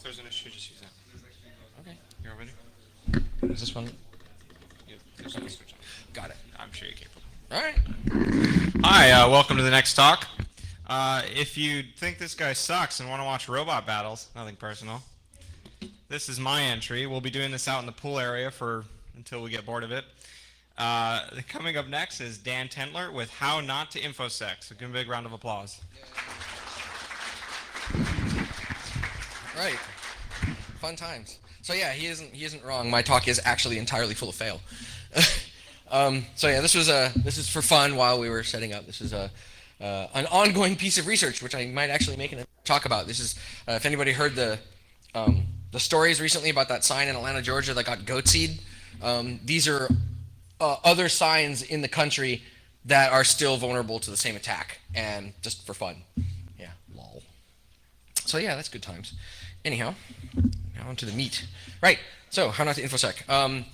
if there's an issue, just use that. Okay. You're ready? Is this one? Yeah, there's no switch on. Got it. I'm sure you're capable. All right. Hi, welcome to the next talk. If you think this guy sucks and want to watch robot battles, nothing personal, this is my entry. We'll be doing this out in the pool area until we get bored of it. Coming up next is Dan Tentler with How Not to InfoSec. So give him a big round of applause. Right. Fun times. So yeah, he isn't wrong. My talk is actually entirely full of fail. So yeah, this is for fun while we were setting up. This is an ongoing piece of research which I might actually make a talk about. This is if anybody heard the stories recently about that sign in Atlanta, Georgia that got goatseed. These are other signs in the country that are still vulnerable to the same attack, and just for fun. Yeah, lol. So yeah, that's good times. Anyhow, now on to the meat. Right, so how not to InfoSec. I'm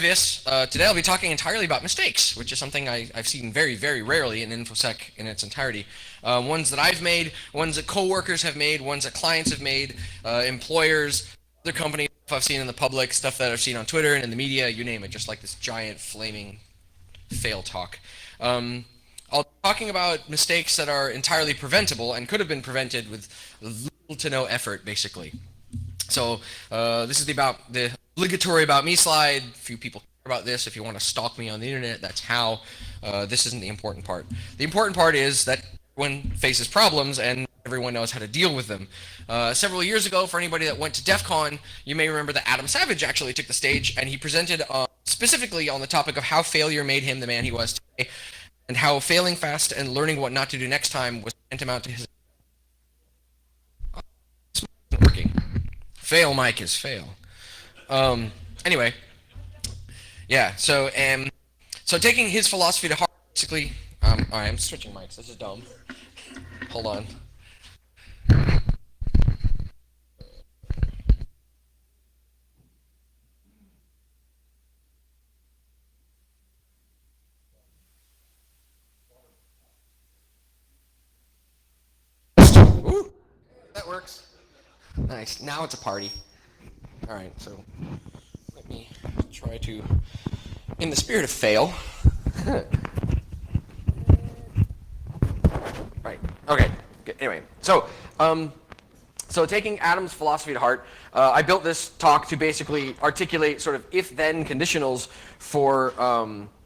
Viss. Today I'll be talking entirely about mistakes, which is something I've seen very, very rarely in InfoSec in its entirety. Ones that I've made, ones that coworkers have made, ones that clients have made, employers, other companies I've seen in the public, stuff that I've seen on Twitter and in the media, you name it, just like this giant flaming fail talk. I'll be talking about mistakes that are entirely preventable and could have been prevented with little to no effort, basically. So this is the obligatory About Me slide. Few people care about this. If you want to stalk me on the internet, that's how. This isn't the important part. The important part is that everyone faces problems and everyone knows how to deal with them. Several years ago, for anybody that went to DEF CON, you may remember that Adam Savage actually took the stage and he presented specifically on the topic of how failure made him the man he was today, and how failing fast and learning what not to do next time was tantamount to his working. Fail, Mike, is fail. Anyway, yeah. So taking his philosophy to heart, basically. I'm switching mics. This is dumb. Hold on. Ooh, that works. Nice. Now it's a party. All right. So let me try to, in the spirit of fail. Right. Okay. Good. Anyway, so taking Adam's philosophy to heart, I built this talk to basically articulate sort of if-then conditionals for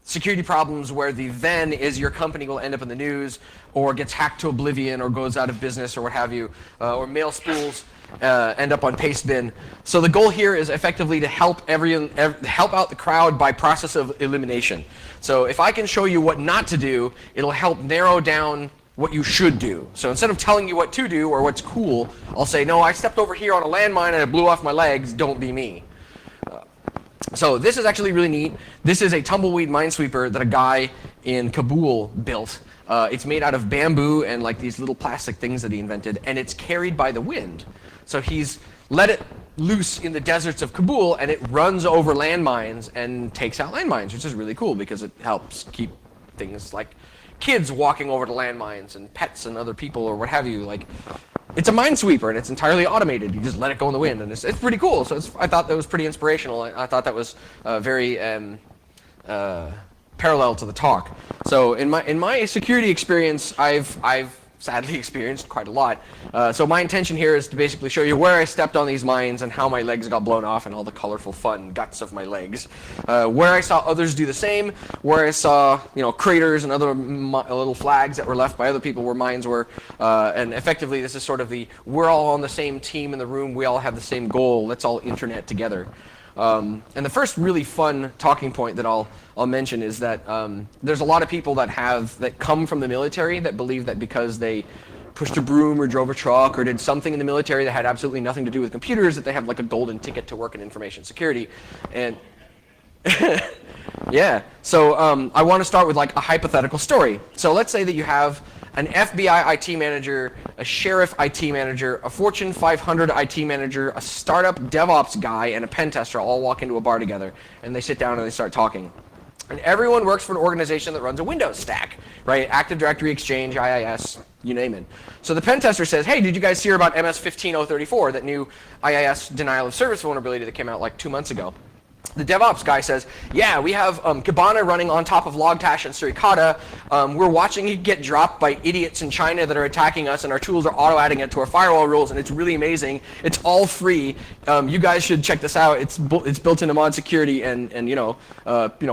security problems where the then is your company will end up in the news, or gets hacked to oblivion, or goes out of business, or what have you, or mail spools end up on Pastebin. So the goal here is effectively to help help out the crowd by process of elimination. So if I can show you what not to do, it'll help narrow down what you should do. So instead of telling you what to do or what's cool, I'll say, no, I stepped over here on a landmine and it blew off my legs, don't be me. So this is actually really neat. This is a tumbleweed minesweeper that a guy in Kabul built. It's made out of bamboo and like these little plastic things that he invented, and it's carried by the wind. So he's let it loose in the deserts of Kabul, and it runs over landmines and takes out landmines, which is really cool because it helps keep things like kids walking over to landmines and pets and other people or what have you. Like, it's a minesweeper and it's entirely automated. You just let it go in the wind, and it's pretty cool. So I thought that was pretty inspirational. I thought that was very parallel to the talk. So in my security experience, I've sadly experienced quite a lot. So my intention here is to basically show you where I stepped on these mines and how my legs got blown off and all the colorful fun guts of my legs. Where I saw others do the same, where I saw craters and other little flags that were left by other people where mines were, and effectively this is sort of we're all on the same team in the room, we all have the same goal, let's all internet together. And the first really fun talking point that I'll mention is that there's a lot of people that come from the military that believe that because they pushed a broom or drove a truck or did something in the military that had absolutely nothing to do with computers, that they have like a golden ticket to work in information security. And yeah, so I want to start with like a hypothetical story. So let's say that you have an FBI IT manager, a sheriff IT manager, a Fortune 500 IT manager, a startup DevOps guy, and a pen tester all walk into a bar together, and they sit down and they start talking. And everyone works for an organization that runs a Windows stack, right? Active Directory, Exchange, IIS, you name it. So the pen tester says, hey, did you guys hear about MS-15034, that new IIS denial of service vulnerability that came out like 2 months ago? The DevOps guy says, yeah, we have Kibana running on top of Logtash and Suricata. We're watching it get dropped by idiots in China that are attacking us, and our tools are auto-adding it to our firewall rules, and it's really amazing. It's all free. You guys should check this out. It's built into mod security, and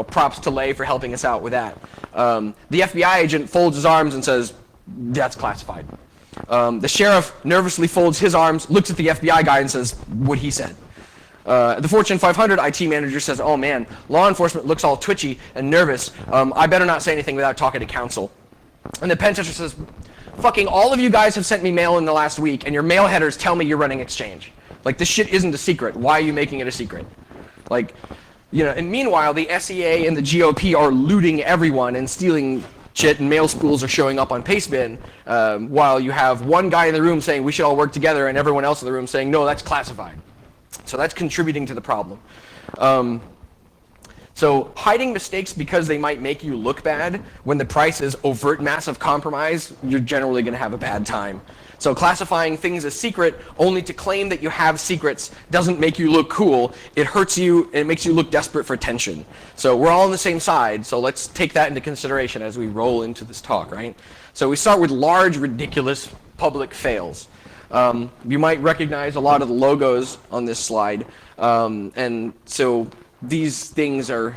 props to Lay for helping us out with that. The FBI agent folds his arms and says, that's classified. The sheriff nervously folds his arms, looks at the FBI guy, and says what he said. The Fortune 500 IT manager says, oh man, law enforcement looks all twitchy and nervous. I better not say anything without talking to counsel. And the pen tester says, fucking all of you guys have sent me mail in the last week, and your mail headers tell me you're running Exchange. Like, this shit isn't a secret. Why are you making it a secret? Like, and meanwhile, the SEA and the GOP are looting everyone and stealing shit, and mail spools are showing up on Pastebin, while you have one guy in the room saying we should all work together, and everyone else in the room saying, no, that's classified. So that's contributing to the problem. So hiding mistakes because they might make you look bad, when the price is overt massive compromise, you're generally going to have a bad time. So classifying things as secret only to claim that you have secrets doesn't make you look cool. It hurts you, and it makes you look desperate for attention. So we're all on the same side, so let's take that into consideration as we roll into this talk, right? So we start with large, ridiculous public fails. You might recognize a lot of the logos on this slide, and so these things are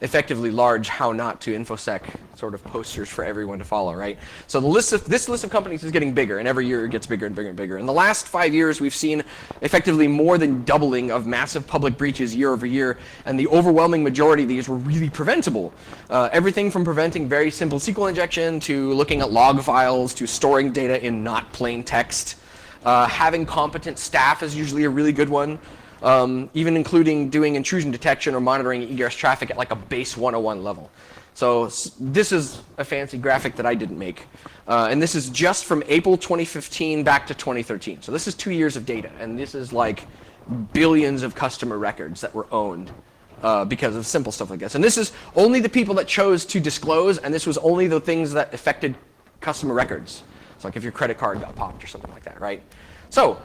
effectively large how not to InfoSec sort of posters for everyone to follow, right? So this list of companies is getting bigger, and every year it gets bigger and bigger and bigger. In the last 5 years, we've seen effectively more than doubling of massive public breaches year over year, and the overwhelming majority of these were really preventable. Everything from preventing very simple SQL injection to looking at log files to storing data in not plain text. Having competent staff is usually a really good one. Even including doing intrusion detection or monitoring egress traffic at like a base 101 level. So this is a fancy graphic that I didn't make. And this is just from April 2015 back to 2013. So this is 2 years of data, and this is like billions of customer records that were owned because of simple stuff like this. And this is only the people that chose to disclose, and this was only the things that affected customer records. So like if your credit card got popped or something like that, right? So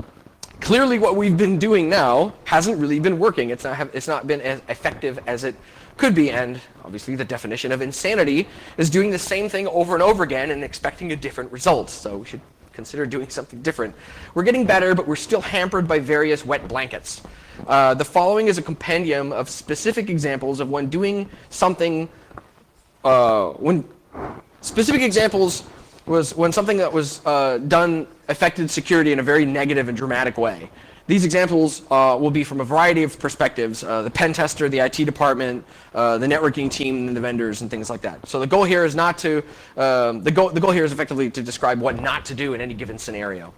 clearly what we've been doing now hasn't really been working. It's not been as effective as it could be, and obviously the definition of insanity is doing the same thing over and over again and expecting a different result. So we should consider doing something different. We're getting better, but we're still hampered by various wet blankets. The following is a compendium of specific examples of when doing something, when specific examples was when something that was done affected security in a very negative and dramatic way. These examples will be from a variety of perspectives, the pen tester, the IT department, the networking team, and the vendors, and things like that. So the goal here is not to, the goal here is effectively to describe what not to do in any given scenario.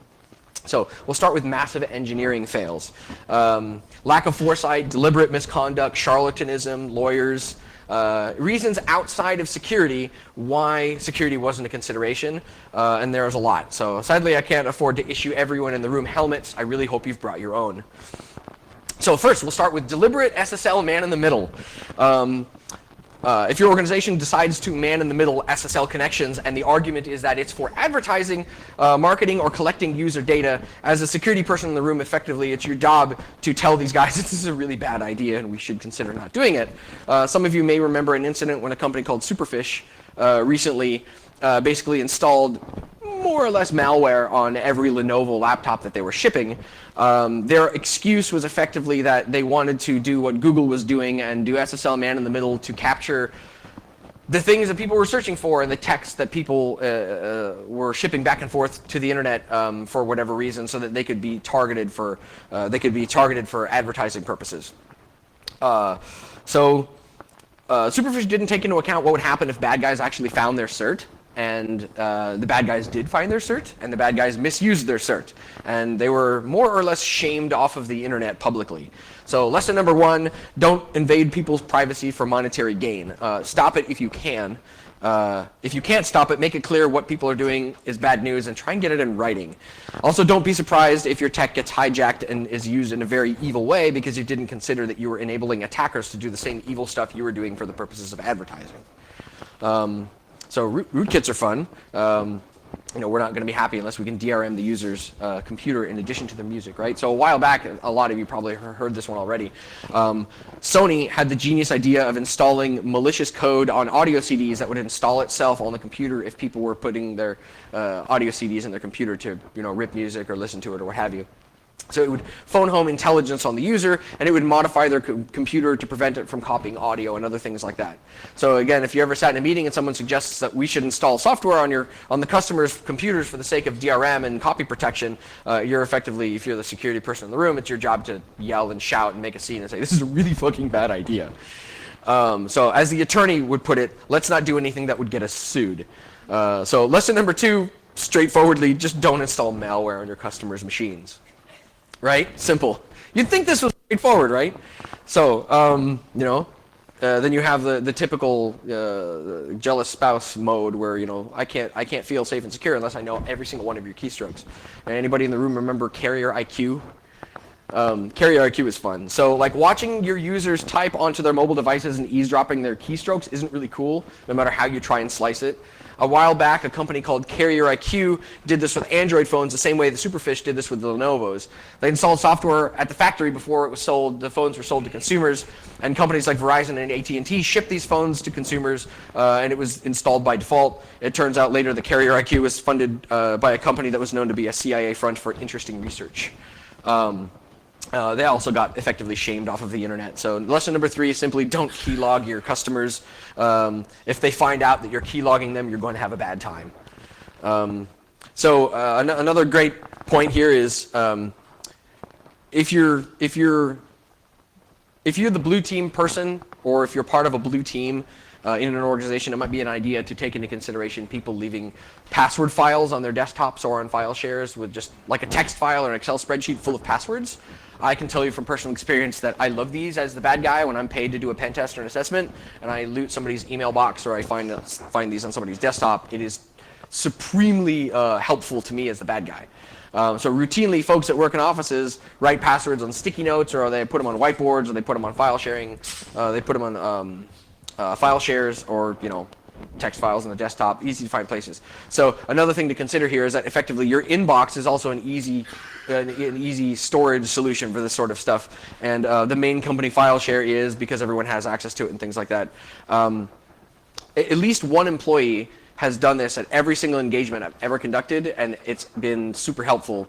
So we'll start with massive engineering fails. Lack of foresight, deliberate misconduct, charlatanism, lawyers, reasons outside of security why security wasn't a consideration, and there's a lot. So sadly, I can't afford to issue everyone in the room helmets. I really hope you've brought your own. So first, we'll start with deliberate SSL man-in-the-middle. If your organization decides to man-in-the-middle SSL connections, and the argument is that it's for advertising, marketing, or collecting user data, as a security person in the room, effectively, it's your job to tell these guys this is a really bad idea and we should consider not doing it. Some of you may remember an incident when a company called Superfish recently basically installed more or less malware on every Lenovo laptop that they were shipping. Their excuse was effectively that they wanted to do what Google was doing and do SSL man-in-the-middle to capture the things that people were searching for and the text that people were shipping back and forth to the internet for whatever reason, so that they could be targeted for advertising purposes. Superfish didn't take into account what would happen if bad guys actually found their cert. And the bad guys did find their cert, and the bad guys misused their cert. And they were more or less shamed off of the internet publicly. So lesson number one, don't invade people's privacy for monetary gain. Stop it if you can. If you can't stop it, make it clear what people are doing is bad news and try and get it in writing. Also, don't be surprised if your tech gets hijacked and is used in a very evil way because you didn't consider that you were enabling attackers to do the same evil stuff you were doing for the purposes of advertising. So rootkits are fun. we're not going to be happy unless we can DRM the user's computer in addition to the music, right? So a while back, a lot of you probably heard this one already. Sony had the genius idea of installing malicious code on audio CDs that would install itself on the computer if people were putting their audio CDs in their computer to, rip music or listen to it or what have you. So it would phone home intelligence on the user, and it would modify their computer to prevent it from copying audio and other things like that. So again, if you ever sat in a meeting and someone suggests that we should install software on the customer's computers for the sake of DRM and copy protection, you're effectively, if you're the security person in the room, it's your job to yell and shout and make a scene and say, this is a really fucking bad idea. So as the attorney would put it, let's not do anything that would get us sued. So lesson number 2, straightforwardly, just don't install malware on your customers' machines. Right? Simple. You'd think this was straightforward, right? So, then you have the typical jealous spouse mode where, I can't feel safe and secure unless I know every single one of your keystrokes. And anybody in the room remember Carrier IQ? Carrier IQ is fun. So, like, watching your users type onto their mobile devices and eavesdropping their keystrokes isn't really cool, no matter how you try and slice it. A while back, a company called Carrier IQ did this with Android phones the same way the Superfish did this with the Lenovo's. They installed software at the factory before it was sold. The phones were sold to consumers, and companies like Verizon and AT&T shipped these phones to consumers, and it was installed by default. It turns out later the Carrier IQ was funded by a company that was known to be a CIA front for interesting research. They also got effectively shamed off of the internet. So lesson number 3 is simply don't keylog your customers. If they find out that you're keylogging them, you're going to have a bad time. Another great point here is if you're the blue team person, or if you're part of a blue team in an organization, it might be an idea to take into consideration people leaving password files on their desktops or on file shares with just like a text file or an Excel spreadsheet full of passwords. I can tell you from personal experience that I love these as the bad guy when I'm paid to do a pen test or an assessment, and I loot somebody's email box or I find these on somebody's desktop. It is supremely helpful to me as the bad guy. So routinely, folks that work in offices write passwords on sticky notes, or they put them on whiteboards, or they put them on file sharing. They put them on file shares, or text files on the desktop, easy to find places. So another thing to consider here is that effectively your inbox is also an easy storage solution for this sort of stuff. And the main company file share is because everyone has access to it and things like that. At least one employee has done this at every single engagement I've ever conducted, and it's been super helpful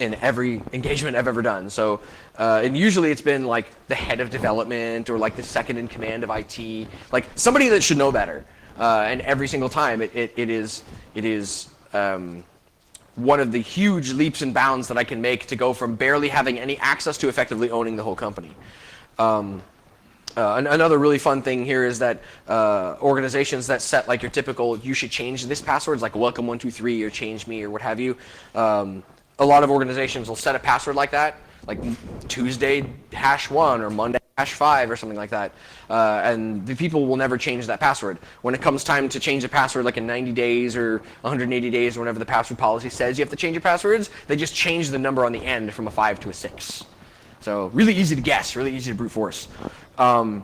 in every engagement I've ever done. So, and usually it's been like the head of development or like the second in command of IT, like somebody that should know better. And every single time it is one of the huge leaps and bounds that I can make to go from barely having any access to effectively owning the whole company. Another really fun thing here is that organizations that set like your typical you should change this passwords like welcome123 or change me or what have you, a lot of organizations will set a password like that, like Tuesday #1 or Monday #5 or something like that, and the people will never change that password. When it comes time to change the password, like in 90 days or 180 days or whenever the password policy says you have to change your passwords, they just change the number on the end from a 5 to a 6. So really easy to guess, really easy to brute force. Or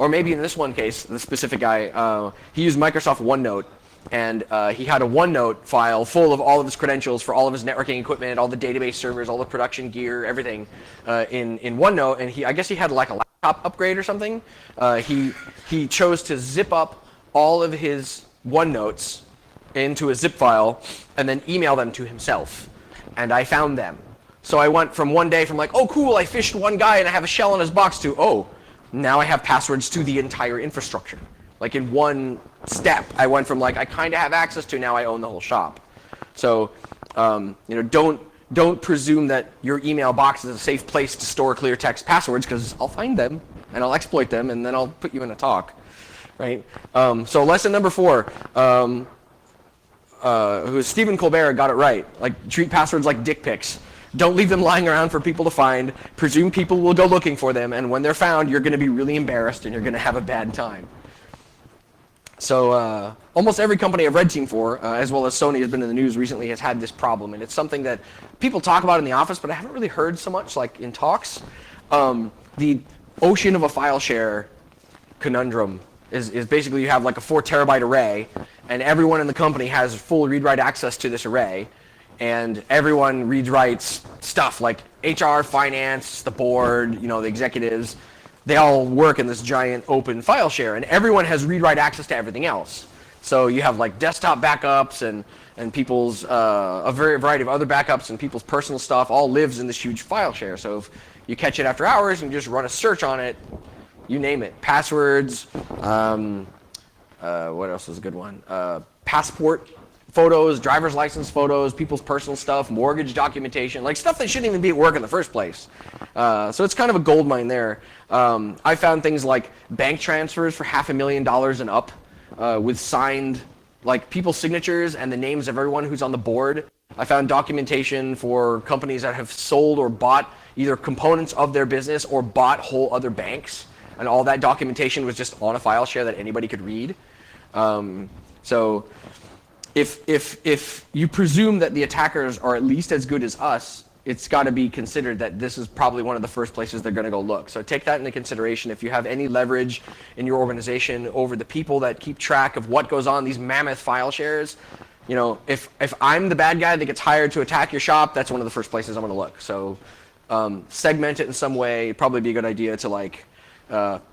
maybe in this one case, the specific guy, he used Microsoft OneNote, and he had a OneNote file full of all of his credentials for all of his networking equipment, all the database servers, all the production gear, everything in OneNote. And I guess he had like a laptop upgrade or something. He chose to zip up all of his OneNotes into a zip file and then email them to himself. And I found them. So I went from one day from like, oh cool, I fished one guy and I have a shell in his box, to, oh, now I have passwords to the entire infrastructure. Like in one step, I went from like I kind of have access to now I own the whole shop. So don't presume that your email box is a safe place to store clear text passwords, because I'll find them and I'll exploit them and then I'll put you in a talk, right? So lesson number 4, who's Stephen Colbert got it right. Like treat passwords like dick pics. Don't leave them lying around for people to find. Presume people will go looking for them, and when they're found, you're going to be really embarrassed and you're going to have a bad time. So almost every company I've red teamed for, as well as Sony has been in the news recently, has had this problem. And it's something that people talk about in the office, but I haven't really heard so much like in talks. The ocean of a file share conundrum is basically you have like a 4 terabyte array, and everyone in the company has full read-write access to this array, and everyone reads writes stuff like HR, finance, the board, the executives. They all work in this giant open file share, and everyone has read-write access to everything else. So you have like desktop backups and people's a variety of other backups, and people's personal stuff all lives in this huge file share. So if you catch it after hours and you just run a search on it, you name it, passwords, what else is a good one? Passport photos, driver's license photos, people's personal stuff, mortgage documentation, like stuff that shouldn't even be at work in the first place. So it's kind of a gold mine there. I found things like bank transfers for $500,000 and up with signed, like people's signatures and the names of everyone who's on the board. I found documentation for companies that have sold or bought either components of their business or bought whole other banks. And all that documentation was just on a file share that anybody could read. So if you presume that the attackers are at least as good as us, it's got to be considered that this is probably one of the first places they're going to go look. So take that into consideration. If you have any leverage in your organization over the people that keep track of what goes on these mammoth file shares, if I'm the bad guy that gets hired to attack your shop, that's one of the first places I'm going to look. So segment it in some way. It'd probably be a good idea to like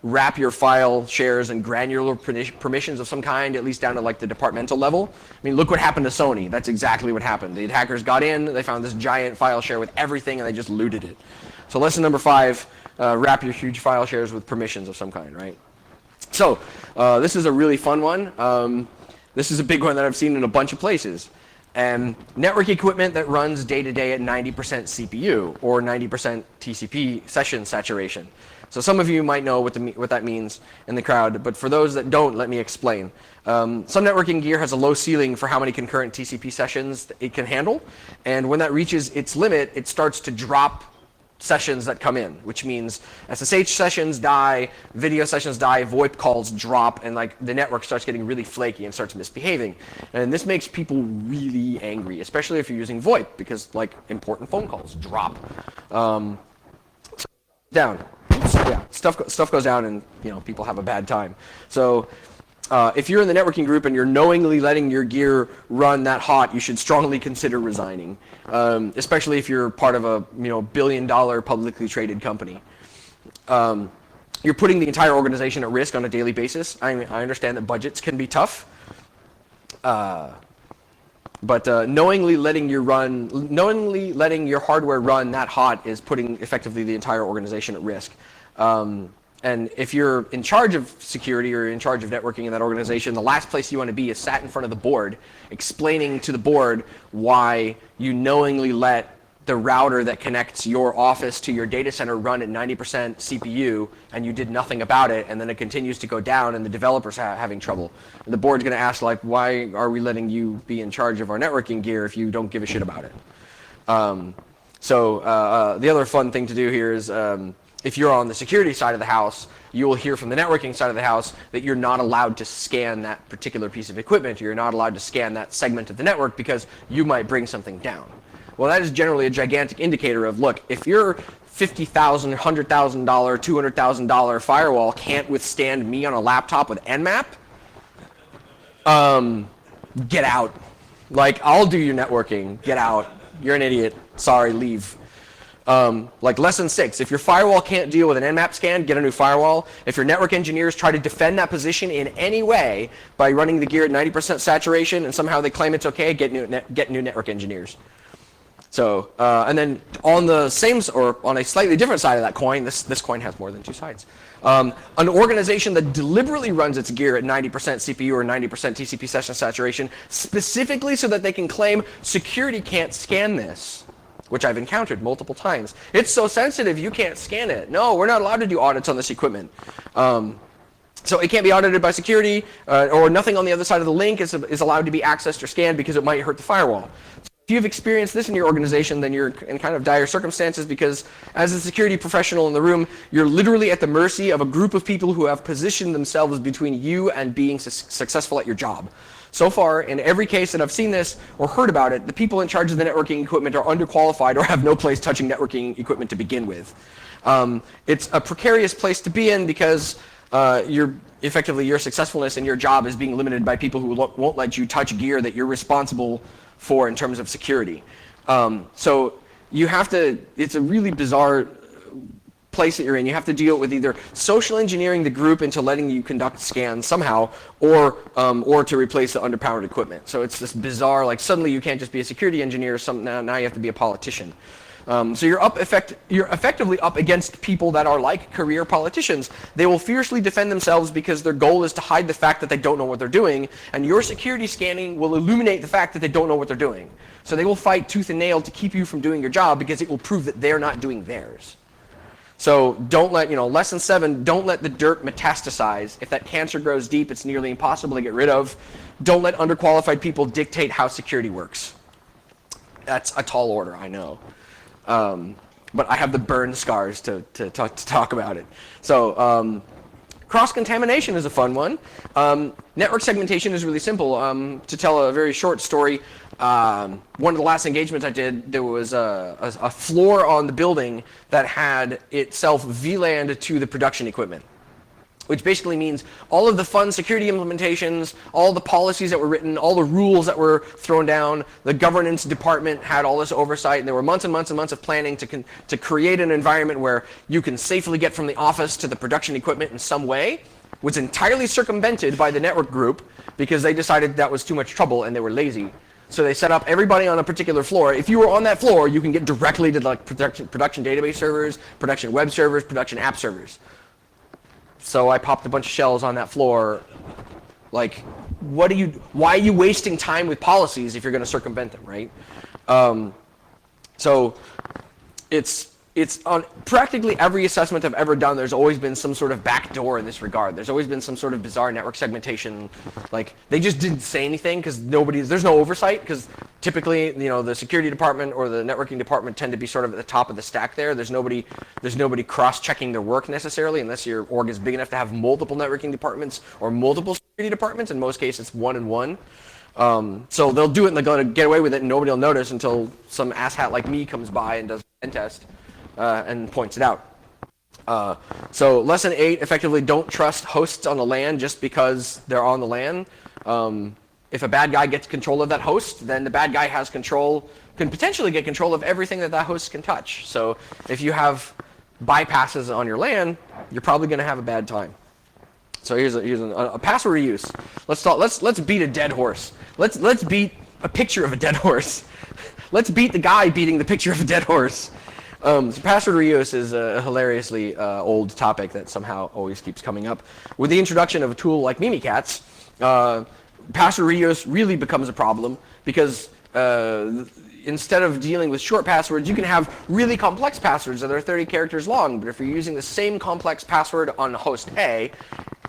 wrap your file shares in granular permissions of some kind, at least down to like the departmental level. I mean, look what happened to Sony. That's exactly what happened. The hackers got in, they found this giant file share with everything, and they just looted it. So lesson number 5, wrap your huge file shares with permissions of some kind, right? So this is a really fun one. This is a big one that I've seen in a bunch of places. And network equipment that runs day-to-day at 90% CPU or 90% TCP session saturation. So some of you might know what that means in the crowd, but for those that don't, let me explain. Some networking gear has a low ceiling for how many concurrent TCP sessions it can handle, and when that reaches its limit, it starts to drop sessions that come in, which means SSH sessions die, video sessions die, VoIP calls drop, and like the network starts getting really flaky and starts misbehaving. And this makes people really angry, especially if you're using VoIP, because like important phone calls drop. Down. Yeah, stuff goes down, and people have a bad time. So if you're in the networking group and you're knowingly letting your gear run that hot, you should strongly consider resigning, especially if you're part of a billion-dollar publicly traded company. You're putting the entire organization at risk on a daily basis. I understand that budgets can be tough, but knowingly letting your hardware run that hot is putting effectively the entire organization at risk. And if you're in charge of security or in charge of networking in that organization, the last place you want to be is sat in front of the board, explaining to the board why you knowingly let the router that connects your office to your data center run at 90% CPU, and you did nothing about it, and then it continues to go down, and the developers are having trouble. And the board's going to ask, like, why are we letting you be in charge of our networking gear if you don't give a shit about it? The other fun thing to do here is, if you're on the security side of the house, you will hear from the networking side of the house that you're not allowed to scan that particular piece of equipment. You're not allowed to scan that segment of the network because you might bring something down. Well, that is generally a gigantic indicator of, look, if your $50,000, $100,000, $200,000 firewall can't withstand me on a laptop with Nmap, get out. Like, I'll do your networking. Get out. You're an idiot. Sorry, leave. Like lesson 6, if your firewall can't deal with an Nmap scan, get a new firewall. If your network engineers try to defend that position in any way by running the gear at 90% saturation and somehow they claim it's okay, get new network engineers. So, and then on the same, or on a slightly different side of that coin, this coin has more than 2 sides. An organization that deliberately runs its gear at 90% CPU or 90% TCP session saturation, specifically so that they can claim security can't scan this, which I've encountered multiple times. It's so sensitive, you can't scan it. No, we're not allowed to do audits on this equipment. So it can't be audited by security, or nothing on the other side of the link is allowed to be accessed or scanned because it might hurt the firewall. If you've experienced this in your organization, then you're in kind of dire circumstances, because as a security professional in the room, you're literally at the mercy of a group of people who have positioned themselves between you and being successful at your job. So far, in every case that I've seen this or heard about it, the people in charge of the networking equipment are underqualified or have no place touching networking equipment to begin with. It's a precarious place to be in because your successfulness in your job is being limited by people who won't let you touch gear that you're responsible for in terms of security. So you have to, it's a really bizarre place that you're in. You have to deal with either social engineering the group into letting you conduct scans somehow, or to replace the underpowered equipment. So it's this bizarre, like suddenly you can't just be a security engineer, now you have to be a politician. So you're effectively up against people that are like career politicians. They will fiercely defend themselves because their goal is to hide the fact that they don't know what they're doing, and your security scanning will illuminate the fact that they don't know what they're doing. So they will fight tooth and nail to keep you from doing your job because it will prove that they're not doing theirs. So don't let, lesson 7, don't let the dirt metastasize. If that cancer grows deep, it's nearly impossible to get rid of. Don't let underqualified people dictate how security works. That's a tall order, I know. But I have the burn scars to talk about it. So cross-contamination is a fun one. Network segmentation is really simple. To tell a very short story, one of the last engagements I did, there was a floor on the building that had itself VLANed to the production equipment, which basically means all of the fun security implementations, all the policies that were written, all the rules that were thrown down, the governance department had all this oversight, and there were months and months and months of planning to create an environment where you can safely get from the office to the production equipment in some way, was entirely circumvented by the network group because they decided that was too much trouble and they were lazy. So they set up everybody on a particular floor. If you were on that floor, you can get directly to like production database servers, production web servers, production app servers. So I popped a bunch of shells on that floor. Like, why are you wasting time with policies if you're going to circumvent them, right? So it's on practically every assessment I've ever done, there's always been some sort of backdoor in this regard. There's always been some sort of bizarre network segmentation. Like, they just didn't say anything because there's no oversight, because typically, the security department or the networking department tend to be sort of at the top of the stack there. There's nobody cross-checking their work necessarily, unless your org is big enough to have multiple networking departments or multiple security departments. In most cases, it's one and one. So they'll do it and they're going to get away with it and nobody will notice until some asshat like me comes by and does a pen test. And points it out. So lesson 8, effectively don't trust hosts on the LAN just because they're on the LAN. If a bad guy gets control of that host, then the bad guy can potentially get control of everything that host can touch. So if you have bypasses on your LAN, you're probably going to have a bad time. So here's a password reuse. Let's beat a dead horse. Let's beat a picture of a dead horse. Let's beat the guy beating the picture of a dead horse. So password reuse is a hilariously old topic that somehow always keeps coming up. With the introduction of a tool like Mimikatz, password reuse really becomes a problem because instead of dealing with short passwords, you can have really complex passwords that are 30 characters long. But if you're using the same complex password on host A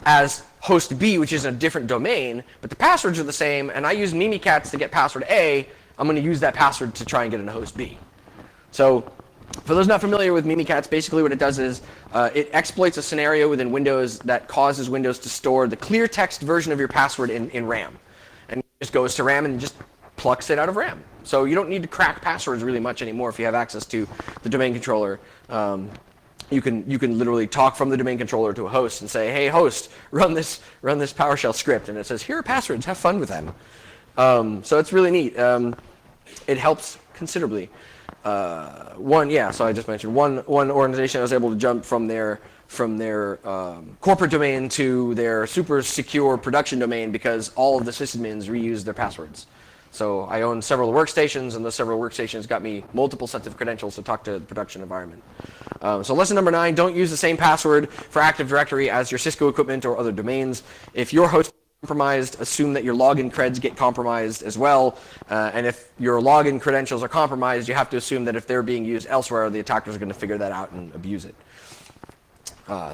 as host B, which is in a different domain, but the passwords are the same, and I use Mimikatz to get password A, I'm going to use that password to try and get into host B. So for those not familiar with Mimikatz, basically what it does is it exploits a scenario within Windows that causes Windows to store the clear text version of your password in RAM. And it just goes to RAM and just plucks it out of RAM. So you don't need to crack passwords really much anymore if you have access to the domain controller. You can literally talk from the domain controller to a host and say, hey host, run this PowerShell script. And it says, here are passwords, have fun with them. So it's really neat. It helps considerably. So I just mentioned one organization I was able to jump from their corporate domain to their super secure production domain because all of the sysadmins reused their passwords. So I own several workstations, and those several workstations got me multiple sets of credentials to talk to the production environment. So lesson number 9, don't use the same password for Active Directory as your Cisco equipment or other domains. If your host compromised, assume that your login creds get compromised as well. And if your login credentials are compromised, you have to assume that if they're being used elsewhere, the attackers are going to figure that out and abuse it.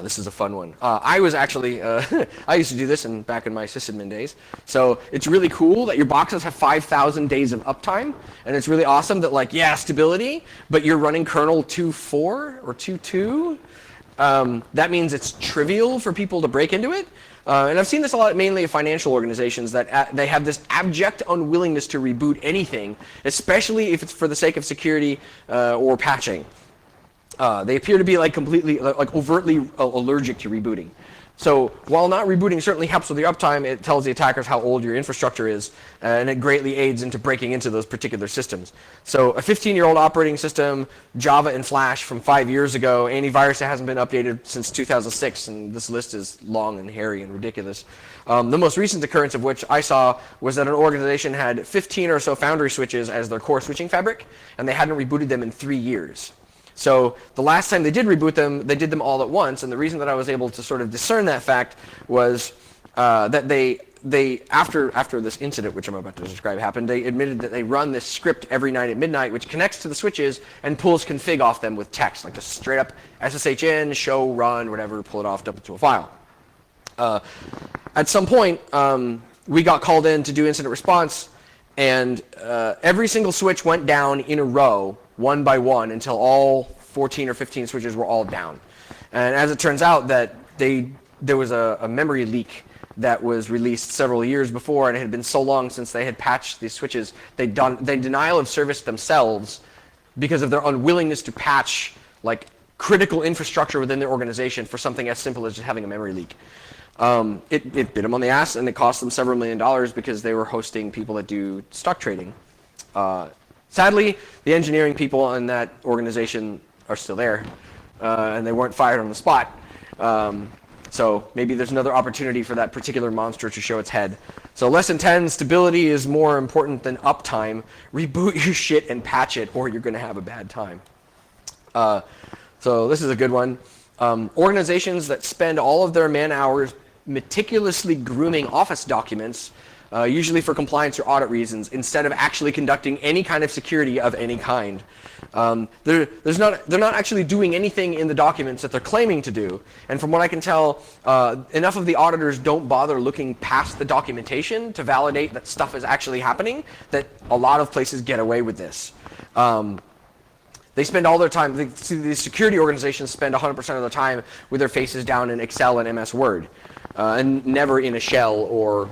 This is a fun one. I was actually, I used to do this back in my sysadmin days. So it's really cool that your boxes have 5,000 days of uptime. And it's really awesome that stability, but you're running kernel 2.4 or 2.2. That means it's trivial for people to break into it. And I've seen this a lot mainly in financial organizations that they have this abject unwillingness to reboot anything, especially if it's for the sake of security or patching. They appear to be completely overtly allergic to rebooting. So while not rebooting certainly helps with the uptime, it tells the attackers how old your infrastructure is, and it greatly aids into breaking into those particular systems. So a 15-year-old operating system, Java and Flash from 5 years ago, antivirus that hasn't been updated since 2006, and this list is long and hairy and ridiculous. The most recent occurrence of which I saw was that an organization had 15 or so Foundry switches as their core switching fabric, and they hadn't rebooted them in 3 years. So the last time they did reboot them, they did them all at once, and the reason that I was able to sort of discern that fact was that they after this incident, which I'm about to describe, happened, they admitted that they run this script every night at midnight, which connects to the switches and pulls config off them with text, like just straight up SSH in, show, run, whatever, pull it off, dump it to a file. At some point, we got called in to do incident response, and every single switch went down in a row, one by one, until all 14 or 15 switches were all down. And as it turns out, that there was a memory leak that was released several years before, and it had been so long since they had patched these switches, they denial of service themselves because of their unwillingness to patch like critical infrastructure within their organization for something as simple as just having a memory leak. It bit them on the ass, and it cost them several $1 million because they were hosting people that do stock trading. Sadly, the engineering people in that organization are still there, and they weren't fired on the spot. So maybe there's another opportunity for that particular monster to show its head. So lesson 10, stability is more important than uptime. Reboot your shit and patch it, or you're going to have a bad time. So this is a good one. Organizations that spend all of their man hours meticulously grooming Office documents, usually for compliance or audit reasons, instead of actually conducting any kind of security of any kind. They're not actually doing anything in the documents that they're claiming to do. And from what I can tell, enough of the auditors don't bother looking past the documentation to validate that stuff is actually happening, that a lot of places get away with this. They spend all their time, the security organizations spend 100% of their time with their faces down in Excel and MS Word, and never in a shell or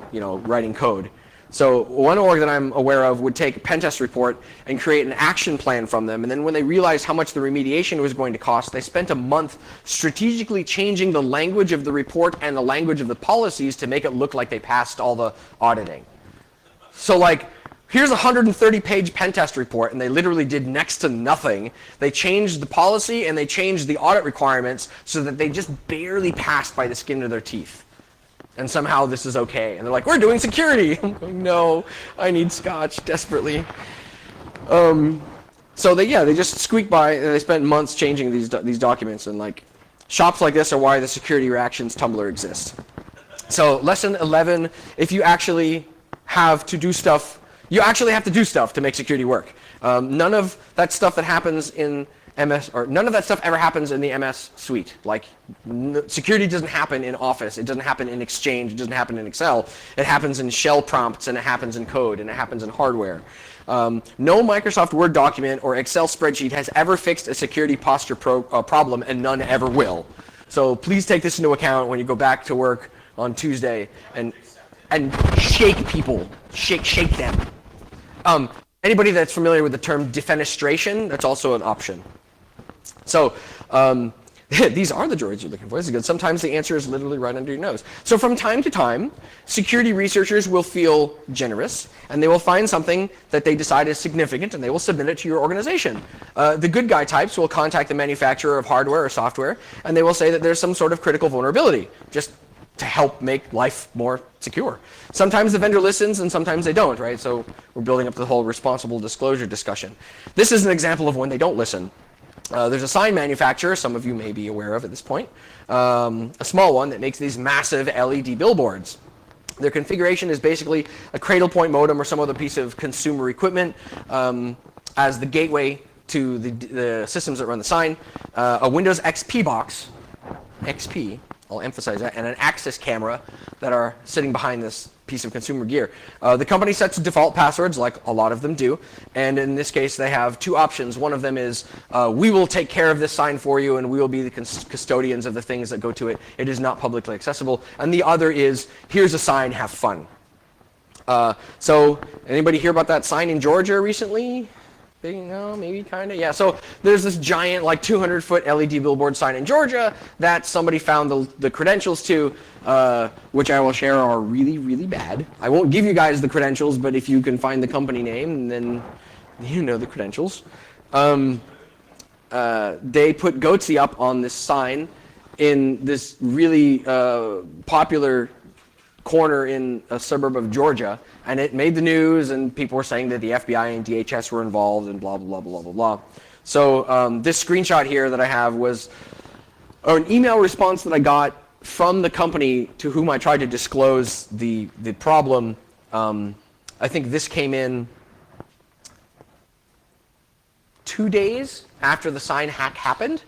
writing code. So one org that I'm aware of would take a pen test report and create an action plan from them, and then when they realized how much the remediation was going to cost, they spent a month strategically changing the language of the report and the language of the policies to make it look like they passed all the auditing. So here's a 130-page pen test report, and they literally did next to nothing. They changed the policy and they changed the audit requirements so that they just barely passed by the skin of their teeth. And somehow this is okay. And they're like, we're doing security. I'm going, no, I need scotch desperately. So they just squeaked by, and they spent months changing these documents. And shops like this are why the security reactions Tumblr exists. So lesson 11, if you actually have to do stuff, you actually have to do stuff to make security work. None of that stuff that happens in MS, or none of that stuff ever happens in the MS suite. Security doesn't happen in Office, it doesn't happen in Exchange, it doesn't happen in Excel. It happens in shell prompts, and it happens in code, and it happens in hardware. No Microsoft Word document or Excel spreadsheet has ever fixed a security posture problem, and none ever will. So please take this into account when you go back to work on Tuesday and shake people, shake them. Anybody that's familiar with the term defenestration, that's also an option. So these are the droids you're looking for. This is good. Sometimes the answer is literally right under your nose. So from time to time, security researchers will feel generous, and they will find something that they decide is significant, and they will submit it to your organization. The good guy types will contact the manufacturer of hardware or software, and they will say that there's some sort of critical vulnerability, just to help make life more secure. Sometimes the vendor listens, and sometimes they don't, right? So we're building up the whole responsible disclosure discussion. This is an example of when they don't listen. There's a sign manufacturer, some of you may be aware of at this point, a small one that makes these massive LED billboards. Their configuration is basically a Cradlepoint modem or some other piece of consumer equipment as the gateway to the systems that run the sign, a Windows XP box, XP, I'll emphasize that, and an Axis camera that are sitting behind this piece of consumer gear. The company sets default passwords, like a lot of them do, and in this case they have two options. One of them is, we will take care of this sign for you, and we will be the custodians of the things that go to it. It is not publicly accessible. And the other is, here's a sign, have fun. So anybody hear about that sign in Georgia recently? Maybe kind of. Yeah. So there's this giant, like 200-foot LED billboard sign in Georgia that somebody found the credentials to, which I will share are really, really bad. I won't give you guys the credentials, but if you can find the company name, then you know the credentials. They put Goatsy up on this sign in this really popular corner in a suburb of Georgia, and it made the news, and people were saying that the FBI and DHS were involved, and blah, blah, blah, blah, blah. So this screenshot here that I have was an email response that I got from the company to whom I tried to disclose the problem. I think this came in 2 days after the sign hack happened.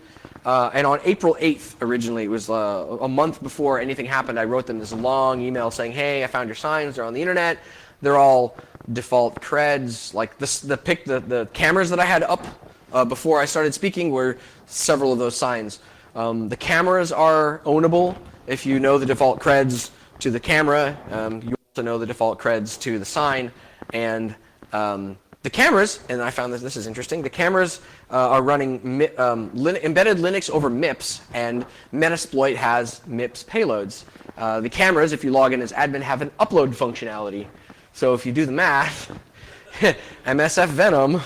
And on April 8th, originally, it was a month before anything happened, I wrote them this long email saying, hey, I found your signs, they're on the internet, they're all default creds. Like the cameras that I had up before I started speaking were several of those signs. The cameras are ownable if you know the default creds to the camera. You also know the default creds to the sign. And the cameras, and I found this is interesting, the cameras are running embedded Linux over MIPS, and Metasploit has MIPS payloads. The cameras, if you log in as admin, have an upload functionality. So if you do the math, MSF Venom,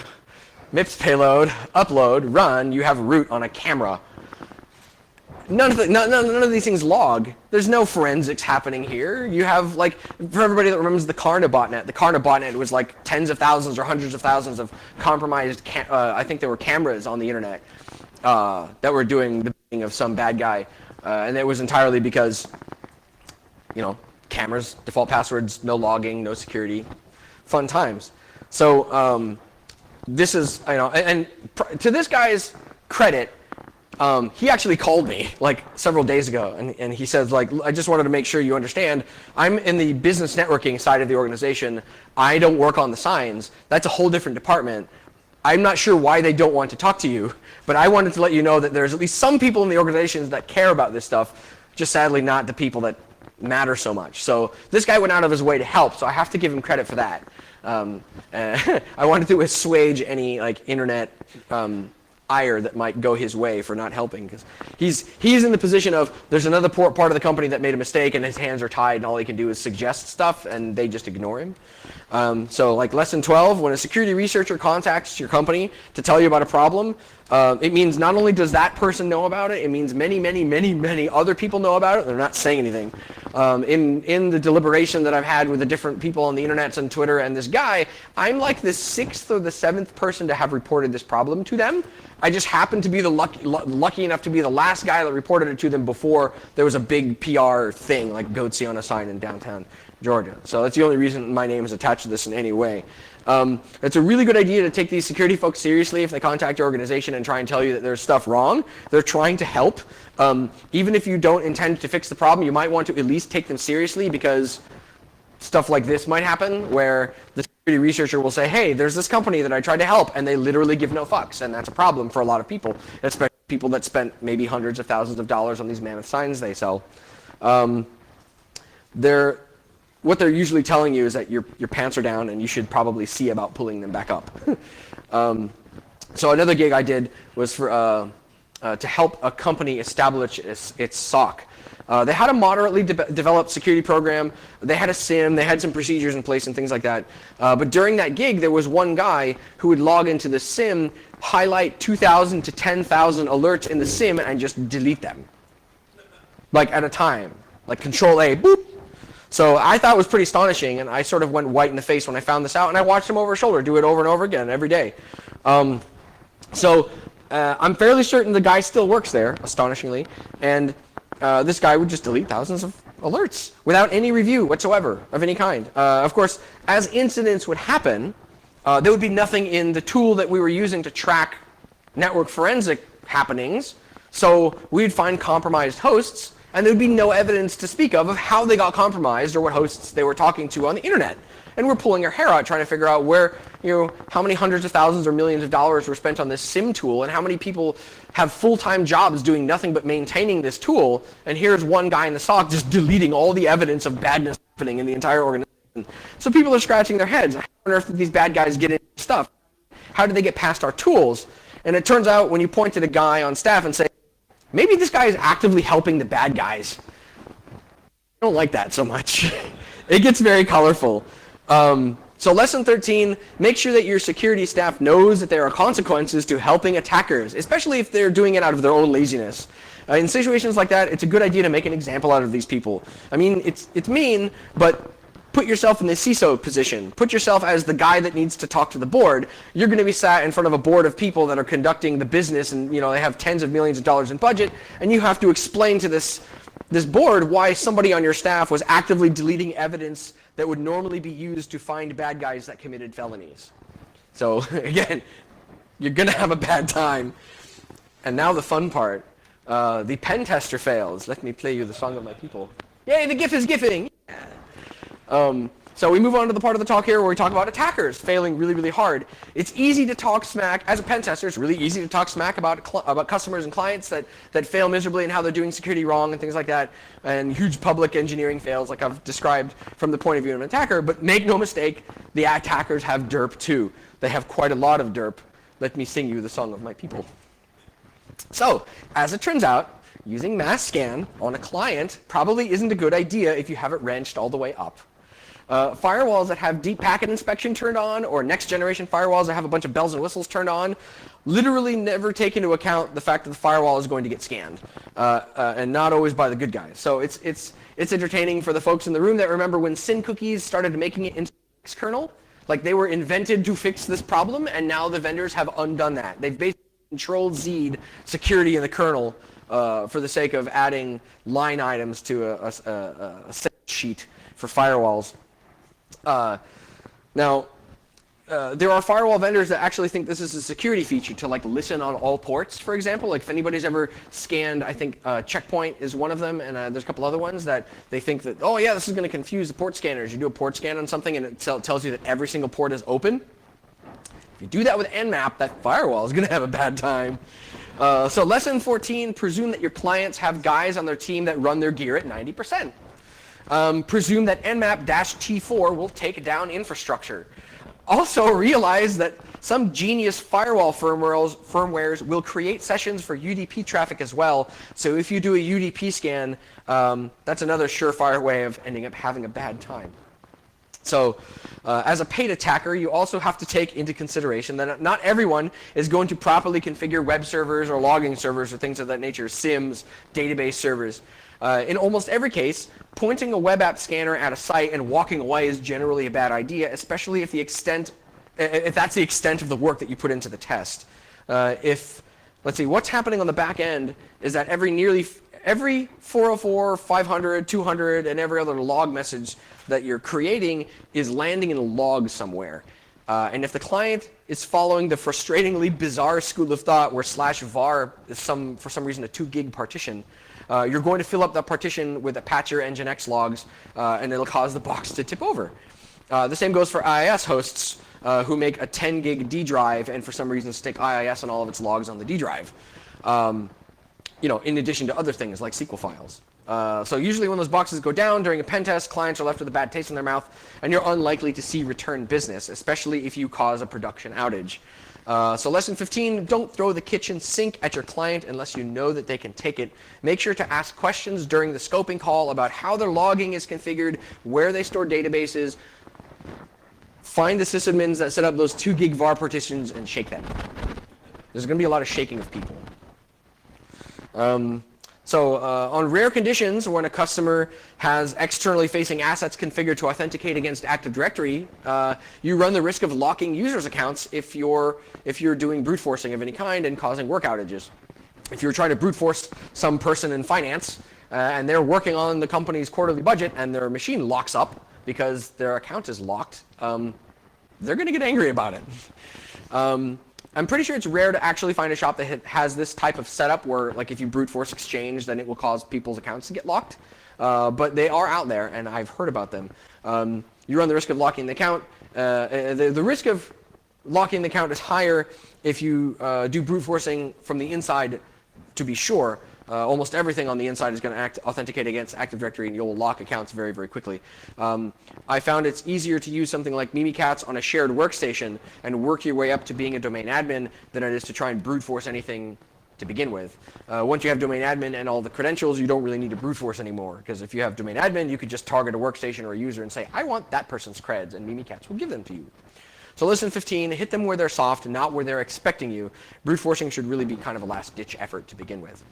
MIPS payload, upload, run, you have root on a camera. None of these things log. There's no forensics happening here. You have, like, for everybody that remembers the Karna botnet was like tens of thousands or hundreds of thousands of compromised, I think there were cameras on the internet that were doing the bidding of some bad guy. And it was entirely because, cameras, default passwords, no logging, no security, fun times. So this is, and to this guy's credit, he actually called me like several days ago, and he says, like, I just wanted to make sure you understand, I'm in the business networking side of the organization. I don't work on the signs. That's a whole different department. I'm not sure why they don't want to talk to you, but I wanted to let you know that there's at least some people in the organizations that care about this stuff, just sadly not the people that matter so much. So this guy went out of his way to help, so I have to give him credit for that. I wanted to assuage any internet ire that might go his way for not helping, because he's in the position of there's another part of the company that made a mistake and his hands are tied and all he can do is suggest stuff and they just ignore him. So like lesson 12, when a security researcher contacts your company to tell you about a problem, it means not only does that person know about it, it means many other people know about it. They're not saying anything. In the deliberation that I've had with the different people on the internet and Twitter and this guy, I'm like the 6th or the 7th person to have reported this problem to them. I just happened to be the lucky enough to be the last guy that reported it to them before there was a big PR thing like Goatsy on a sign in downtown Georgia. So that's the only reason my name is attached to this in any way. It's a really good idea to take these security folks seriously if they contact your organization and try and tell you that there's stuff wrong. They're trying to help. Even if you don't intend to fix the problem, you might want to at least take them seriously, because stuff like this might happen where the security researcher will say, hey, there's this company that I tried to help, and they literally give no fucks, and that's a problem for a lot of people, especially people that spent maybe hundreds of thousands of dollars on these mammoth signs they sell. What they're usually telling you is that your pants are down and you should probably see about pulling them back up. So another gig I did was for to help a company establish its SOC. They had a moderately developed security program. They had a SIM. They had some procedures in place and things like that. But during that gig, there was one guy who would log into the SIM, highlight 2,000 to 10,000 alerts in the SIM, and just delete them, like at a time, like Control A, boop. So I thought it was pretty astonishing, and I sort of went white in the face when I found this out, and I watched him over his shoulder do it over and over again every day. So I'm fairly certain the guy still works there, astonishingly, and this guy would just delete thousands of alerts without any review whatsoever of any kind. Of course, as incidents would happen, there would be nothing in the tool that we were using to track network forensic happenings, so we'd find compromised hosts, and there would be no evidence to speak of how they got compromised or what hosts they were talking to on the internet. And we're pulling our hair out trying to figure out where, how many hundreds of thousands or millions of dollars were spent on this SIM tool, and how many people have full-time jobs doing nothing but maintaining this tool, and here's one guy in the SOC just deleting all the evidence of badness happening in the entire organization. So people are scratching their heads. How on earth did these bad guys get into stuff? how did they get past our tools? And it turns out when you point at a guy on staff and say, maybe this guy is actively helping the bad guys. I don't like that so much. It gets very colorful. So lesson 13, make sure that your security staff knows that there are consequences to helping attackers, especially if they're doing it out of their own laziness. In situations like that, it's a good idea to make an example out of these people. I mean, it's mean, but put yourself in the CISO position. Put yourself as the guy that needs to talk to the board. You're going to be sat in front of a board of people that are conducting the business, and they have tens of millions of dollars in budget, and you have to explain to this board why somebody on your staff was actively deleting evidence that would normally be used to find bad guys that committed felonies. So again, you're going to have a bad time. And now the fun part. The pen tester fails. Let me play you the song of my people. Yay, the GIF is GIFing! Yeah. So we move on to the part of the talk here where we talk about attackers failing really, really hard. It's easy to talk smack. As a pen tester, it's really easy to talk smack about customers and clients that fail miserably and how they're doing security wrong and things like that, and huge public engineering fails like I've described from the point of view of an attacker. But make no mistake, the attackers have derp too. They have quite a lot of derp. Let me sing you the song of my people. So, as it turns out, using mass scan on a client probably isn't a good idea if you have it wrenched all the way up. Firewalls that have deep packet inspection turned on, or next generation firewalls that have a bunch of bells and whistles turned on, literally never take into account the fact that the firewall is going to get scanned, and not always by the good guys. So it's entertaining for the folks in the room that remember when SYN cookies started making it into the Linux kernel. Like, they were invented to fix this problem, and now the vendors have undone that. They've basically Control-Z'd security in the kernel for the sake of adding line items to a set sheet for firewalls. Now, there are firewall vendors that actually think this is a security feature to listen on all ports, for example. Like, if anybody's ever scanned, I think Checkpoint is one of them, and there's a couple other ones that they think that, oh yeah, this is going to confuse the port scanners. You do a port scan on something and it tells you that every single port is open. If you do that with Nmap, that firewall is going to have a bad time. So lesson 14, presume that your clients have guys on their team that run their gear at 90%. Presume that Nmap-T4 will take down infrastructure. Also realize that some genius firewall firmwares will create sessions for UDP traffic as well. So if you do a UDP scan, that's another surefire way of ending up having a bad time. So as a paid attacker, you also have to take into consideration that not everyone is going to properly configure web servers or logging servers or things of that nature, SIMs, database servers. In almost every case, pointing a web app scanner at a site and walking away is generally a bad idea, especially if that's the extent of the work that you put into the test. Let's see, what's happening on the back end is that every 404, 500, 200, and every other log message that you're creating is landing in a log somewhere. And if the client is following the frustratingly bizarre school of thought where /var is for some reason a 2 gig partition, you're going to fill up that partition with Apache or Nginx logs, and it'll cause the box to tip over. The same goes for IIS hosts who make a 10 gig D drive and for some reason stick IIS and all of its logs on the D drive. In addition to other things like SQL files. So usually when those boxes go down during a pen test, clients are left with a bad taste in their mouth, and you're unlikely to see return business, especially if you cause a production outage. So lesson 15, don't throw the kitchen sink at your client unless you know that they can take it. Make sure to ask questions during the scoping call about how their logging is configured, where they store databases. Find the sysadmins that set up those 2 gig var partitions and shake them. There's going to be a lot of shaking of people. On rare conditions, when a customer has externally facing assets configured to authenticate against Active Directory, you run the risk of locking users' accounts if you're doing brute forcing of any kind and causing work outages. If you're trying to brute force some person in finance and they're working on the company's quarterly budget and their machine locks up because their account is locked, they're going to get angry about it. I'm pretty sure it's rare to actually find a shop that has this type of setup where, like, if you brute force Exchange, then it will cause people's accounts to get locked. But they are out there, and I've heard about them. You run the risk of locking the account. The risk of locking the account is higher if you do brute forcing from the inside, to be sure. almost everything on the inside is going to authenticate against Active Directory, and you'll lock accounts very, very quickly. I found it's easier to use something like Mimikatz on a shared workstation and work your way up to being a domain admin than it is to try and brute force anything to begin with. Once you have domain admin and all the credentials, you don't really need to brute force anymore, because if you have domain admin, you could just target a workstation or a user and say, I want that person's creds, and Mimikatz will give them to you. So lesson 15, hit them where they're soft, not where they're expecting you. Brute forcing should really be kind of a last-ditch effort to begin with.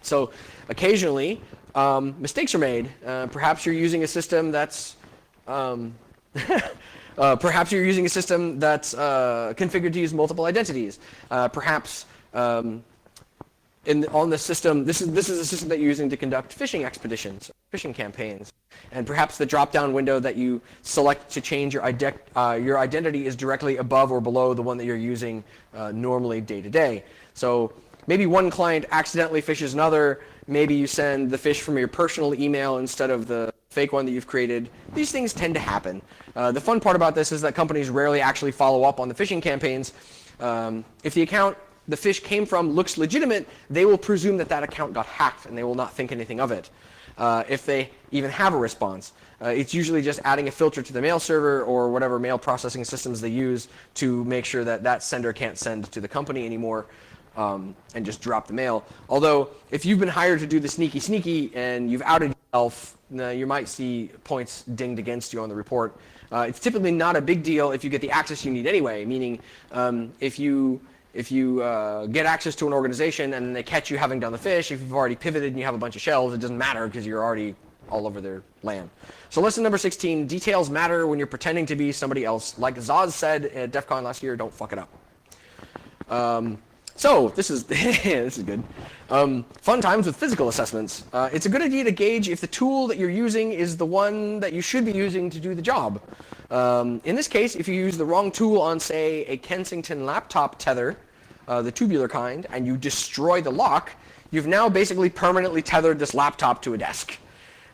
So occasionally, mistakes are made. Perhaps you're using a system that's configured to use multiple identities. Perhaps on the system, this is a system that you're using to conduct phishing expeditions, phishing campaigns, and perhaps the drop-down window that you select to change your identity is directly above or below the one that you're using normally day to day. So maybe one client accidentally phishes another. Maybe you send the phish from your personal email instead of the fake one that you've created. These things tend to happen. The fun part about this is that companies rarely actually follow up on the phishing campaigns. If the account the phish came from looks legitimate, they will presume that that account got hacked, and they will not think anything of it. If they even have a response. It's usually just adding a filter to the mail server or whatever mail processing systems they use to make sure that that sender can't send to the company anymore, and just drop the mail. Although, if you've been hired to do the sneaky and you've outed yourself, you might see points dinged against you on the report. It's typically not a big deal if you get the access you need anyway, meaning if you get access to an organization and they catch you having done the phish, if you've already pivoted and you have a bunch of shells, it doesn't matter because you're already all over their LAN. So lesson number 16, details matter when you're pretending to be somebody else. Like Zaz said at DEF CON last year, don't fuck it up. So this is this is good. Fun times with physical assessments. It's a good idea to gauge if the tool that you're using is the one that you should be using to do the job. In this case, if you use the wrong tool on, say, a Kensington laptop tether, the tubular kind, and you destroy the lock, you've now basically permanently tethered this laptop to a desk.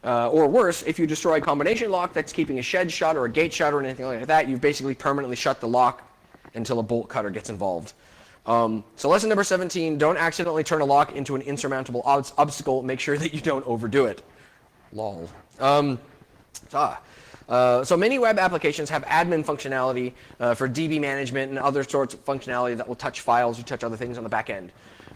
Or worse, if you destroy a combination lock that's keeping a shed shut or a gate shut or anything like that, you've basically permanently shut the lock until a bolt cutter gets involved. So lesson number 17, don't accidentally turn a lock into an insurmountable obstacle. Make sure that you don't overdo it. Lol. So many web applications have admin functionality for DB management and other sorts of functionality that will touch files or touch other things on the back end.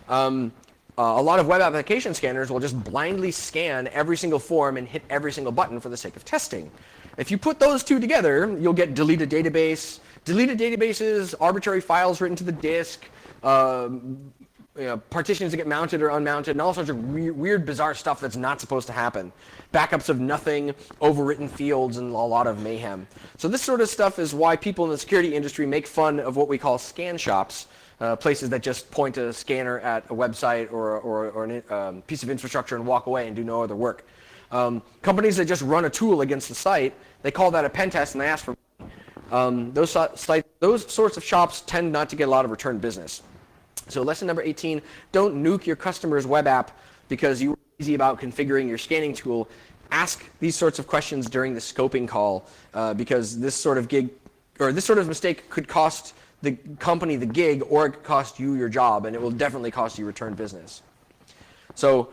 A lot of web application scanners will just blindly scan every single form and hit every single button for the sake of testing. If you put those two together, you'll get deleted databases, arbitrary files written to the disk, partitions that get mounted or unmounted, and all sorts of weird, bizarre stuff that's not supposed to happen. Backups of nothing, overwritten fields, and a lot of mayhem. So this sort of stuff is why people in the security industry make fun of what we call scan shops, places that just point a scanner at a website or a piece of infrastructure and walk away and do no other work. Companies that just run a tool against the site, they call that a pen test and they ask for money. Those sorts of shops tend not to get a lot of return business. So lesson number 18, don't nuke your customer's web app because you were easy about configuring your scanning tool. Ask these sorts of questions during the scoping call because this sort of mistake could cost the company the gig, or it could cost you your job, and it will definitely cost you return business. So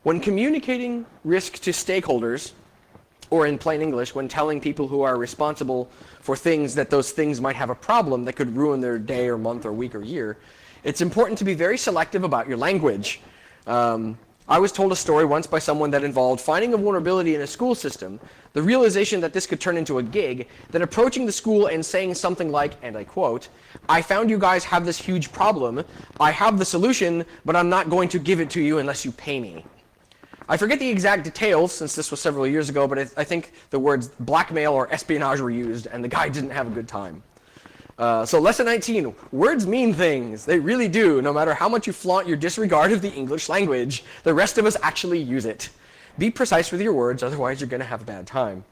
when communicating risk to stakeholders, or in plain English, when telling people who are responsible for things that those things might have a problem that could ruin their day or month or week or year, it's important to be very selective about your language. I was told a story once by someone that involved finding a vulnerability in a school system, the realization that this could turn into a gig, then approaching the school and saying something like, and I quote, "I found you guys have this huge problem. I have the solution, but I'm not going to give it to you unless you pay me." I forget the exact details since this was several years ago, but I think the words blackmail or espionage were used, and the guy didn't have a good time. So lesson 19, words mean things. They really do. No matter how much you flaunt your disregard of the English language, the rest of us actually use it. Be precise with your words, otherwise you're going to have a bad time.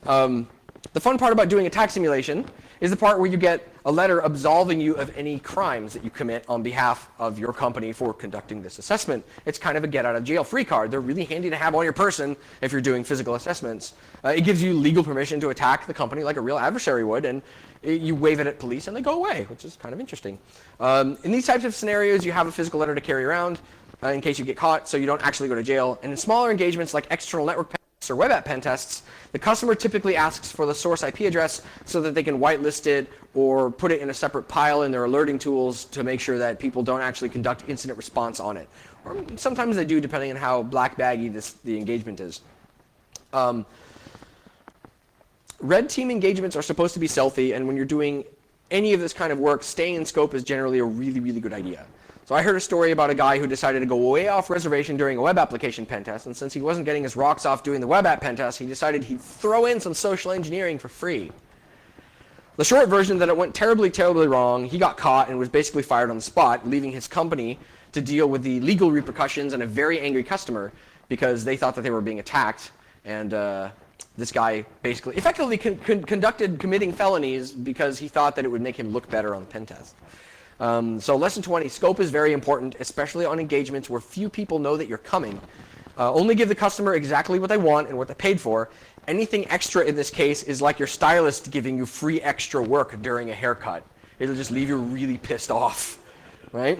The fun part about doing attack simulation is the part where you get a letter absolving you of any crimes that you commit on behalf of your company for conducting this assessment. It's kind of a get-out-of-jail-free card. They're really handy to have on your person if you're doing physical assessments. It gives you legal permission to attack the company like a real adversary would, and you wave it at police and they go away, which is kind of interesting. In these types of scenarios, you have a physical letter to carry around. in case you get caught, so you don't actually go to jail. And in smaller engagements like external network pen tests or web app pen tests, the customer typically asks for the source IP address so that they can whitelist it or put it in a separate pile in their alerting tools to make sure that people don't actually conduct incident response on it. Or sometimes they do, depending on how black baggy the engagement is. Red team engagements are supposed to be stealthy, and when you're doing any of this kind of work, staying in scope is generally a really, really good idea. So I heard a story about a guy who decided to go way off reservation during a web application pen test, and since he wasn't getting his rocks off doing the web app pen test, he decided he'd throw in some social engineering for free. The short version that it went terribly, terribly wrong. He got caught and was basically fired on the spot, leaving his company to deal with the legal repercussions and a very angry customer because they thought that they were being attacked. And this guy basically effectively conducted committing felonies because he thought that it would make him look better on the pen test. So lesson 20, scope is very important, especially on engagements where few people know that you're coming. Only give the customer exactly what they want and what they paid for. Anything extra in this case is like your stylist giving you free extra work during a haircut. It'll just leave you really pissed off, right?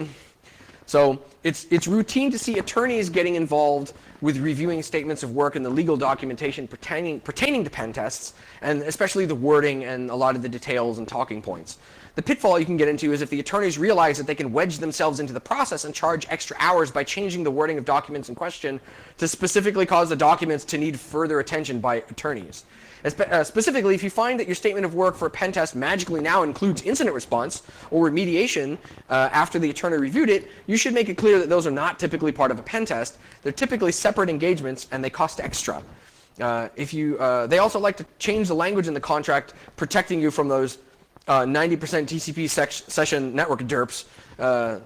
So it's routine to see attorneys getting involved with reviewing statements of work and the legal documentation pertaining to pen tests, and especially the wording and a lot of the details and talking points. The pitfall you can get into is if the attorneys realize that they can wedge themselves into the process and charge extra hours by changing the wording of documents in question to specifically cause the documents to need further attention by attorneys. Specifically, if you find that your statement of work for a pen test magically now includes incident response or remediation after the attorney reviewed it, you should make it clear that those are not typically part of a pen test. They're typically separate engagements and they cost extra. They also like to change the language in the contract protecting you from those 90% TCP session network derps,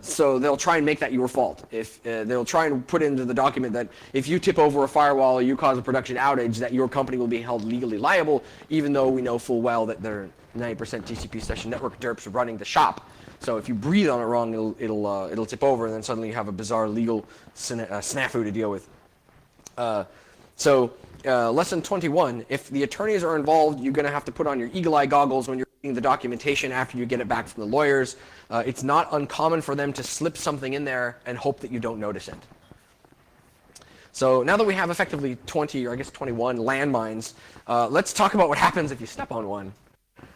so they'll try and make that your fault. If they'll try and put into the document that if you tip over a firewall or you cause a production outage, that your company will be held legally liable, even though we know full well that they're 90% TCP session network derps running the shop. So if you breathe on it wrong, it'll tip over, and then suddenly you have a bizarre legal snafu to deal with. Lesson 21, if the attorneys are involved, you're going to have to put on your eagle eye goggles when you're reading the documentation after you get it back from the lawyers. It's not uncommon for them to slip something in there and hope that you don't notice it. So now that we have effectively 20, or I guess 21 landmines, let's talk about what happens if you step on one.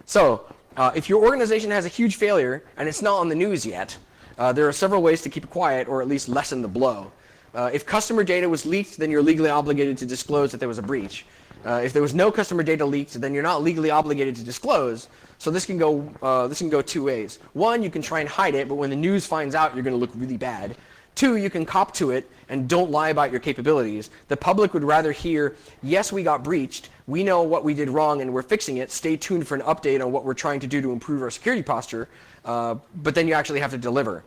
So if your organization has a huge failure and it's not on the news yet, there are several ways to keep it quiet or at least lessen the blow. If customer data was leaked, then you're legally obligated to disclose that there was a breach. If there was no customer data leaked, then you're not legally obligated to disclose. So this can go two ways. One, you can try and hide it, but when the news finds out, you're going to look really bad. Two, you can cop to it and don't lie about your capabilities. The public would rather hear, yes, we got breached, we know what we did wrong and we're fixing it, stay tuned for an update on what we're trying to do to improve our security posture, but then you actually have to deliver.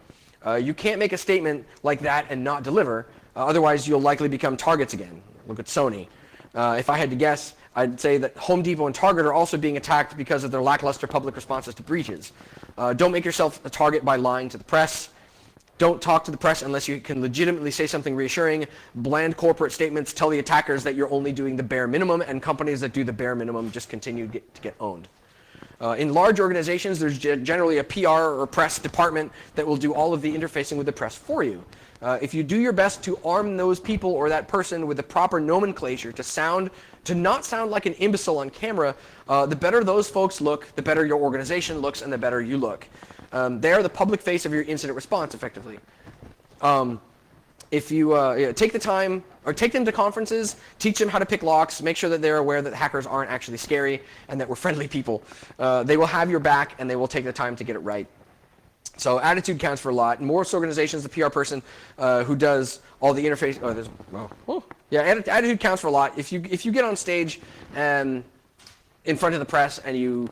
You can't make a statement like that and not deliver, otherwise you'll likely become targets again. Look at Sony. If I had to guess, I'd say that Home Depot and Target are also being attacked because of their lackluster public responses to breaches. Don't make yourself a target by lying to the press. Don't talk to the press unless you can legitimately say something reassuring. Bland corporate statements tell the attackers that you're only doing the bare minimum, and companies that do the bare minimum just continue to get owned. In large organizations, there's generally a PR or press department that will do all of the interfacing with the press for you. If you do your best to arm those people or that person with the proper nomenclature to not sound like an imbecile on camera, the better those folks look, the better your organization looks, and the better you look. They are the public face of your incident response, effectively. If you take the time, or take them to conferences, teach them how to pick locks, make sure that they're aware that hackers aren't actually scary and that we're friendly people. They will have your back and they will take the time to get it right. So attitude counts for a lot. In most organizations, the PR person who does all the interface, attitude counts for a lot. If you get on stage and in front of the press and you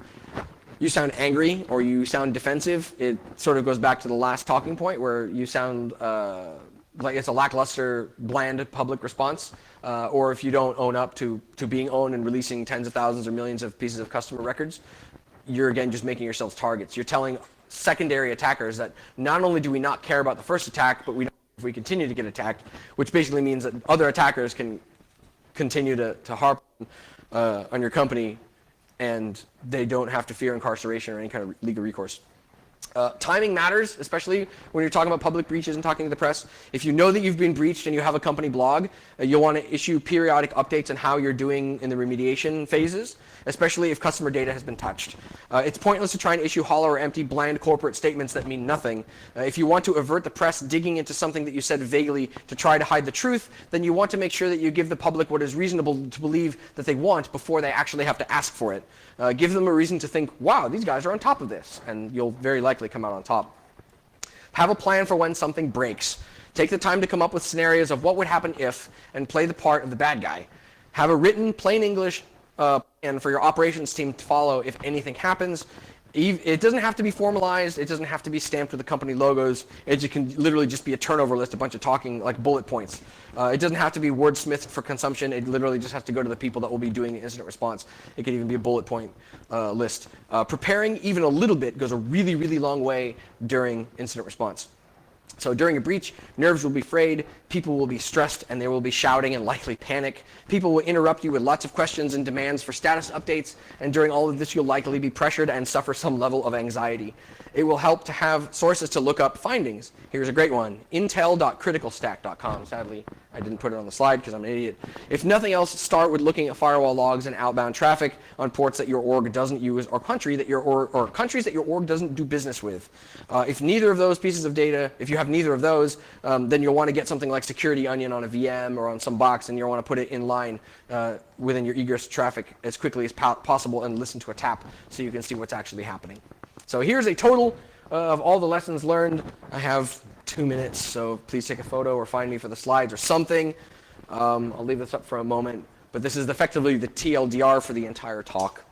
sound angry or you sound defensive, it sort of goes back to the last talking point where you sound like it's a lackluster, bland public response, or if you don't own up to being owned and releasing tens of thousands or millions of pieces of customer records, you're again just making yourselves targets. You're telling secondary attackers that not only do we not care about the first attack, but we don't if we continue to get attacked, which basically means that other attackers can continue to harp on your company and they don't have to fear incarceration or any kind of legal recourse. Timing matters, especially when you're talking about public breaches and talking to the press. If you know that you've been breached and you have a company blog, you'll want to issue periodic updates on how you're doing in the remediation phases, especially if customer data has been touched. It's pointless to try and issue hollow or empty, bland corporate statements that mean nothing. If you want to avert the press digging into something that you said vaguely to try to hide the truth, then you want to make sure that you give the public what is reasonable to believe that they want before they actually have to ask for it. Give them a reason to think, wow, these guys are on top of this, and you'll very likely come out on top. Have a plan for when something breaks. Take the time to come up with scenarios of what would happen if, and play the part of the bad guy. Have a written, plain English plan for your operations team to follow if anything happens. It doesn't have to be formalized. It doesn't have to be stamped with the company logos. It can literally just be a turnover list, a bunch of talking, like bullet points. It doesn't have to be wordsmithed for consumption. It literally just has to go to the people that will be doing the incident response. It could even be a bullet point list. Preparing even a little bit goes a really, really long way during incident response. So during a breach, nerves will be frayed, people will be stressed, and they will be shouting and likely panic. People will interrupt you with lots of questions and demands for status updates, and during all of this, you'll likely be pressured and suffer some level of anxiety. It will help to have sources to look up findings. Here's a great one, intel.criticalstack.com. Sadly, I didn't put it on the slide because I'm an idiot. If nothing else, start with looking at firewall logs and outbound traffic on ports that your org doesn't use or countries that your org doesn't do business with. If neither of those pieces of data, if you have neither of those, then you'll want to get something like Security Onion on a VM or on some box, and you'll want to put it in line within your egress traffic as quickly as possible and listen to a tap so you can see what's actually happening. So here's a total of all the lessons learned. I have 2 minutes, so please take a photo or find me for the slides or something. I'll leave this up for a moment, but this is effectively the TLDR for the entire talk.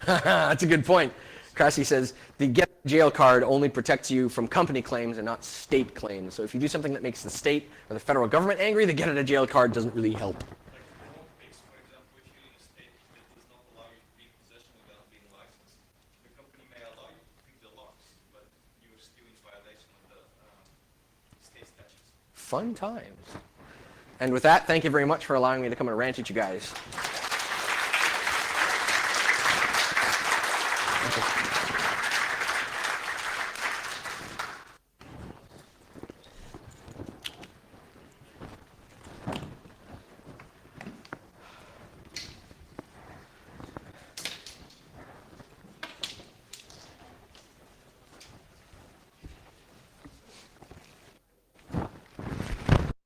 That's a good point. Cressy says, the get jail card only protects you from company claims and not state claims. So if you do something that makes the state or the federal government angry, the get out of jail card doesn't really help. Like the home base, for example, if you're in a state that does not allow you to be in possession without being licensed, the company may allow you to pick the locks, but you're still in violation of the state statutes. Fun times. And with that, thank you very much for allowing me to come and rant at you guys.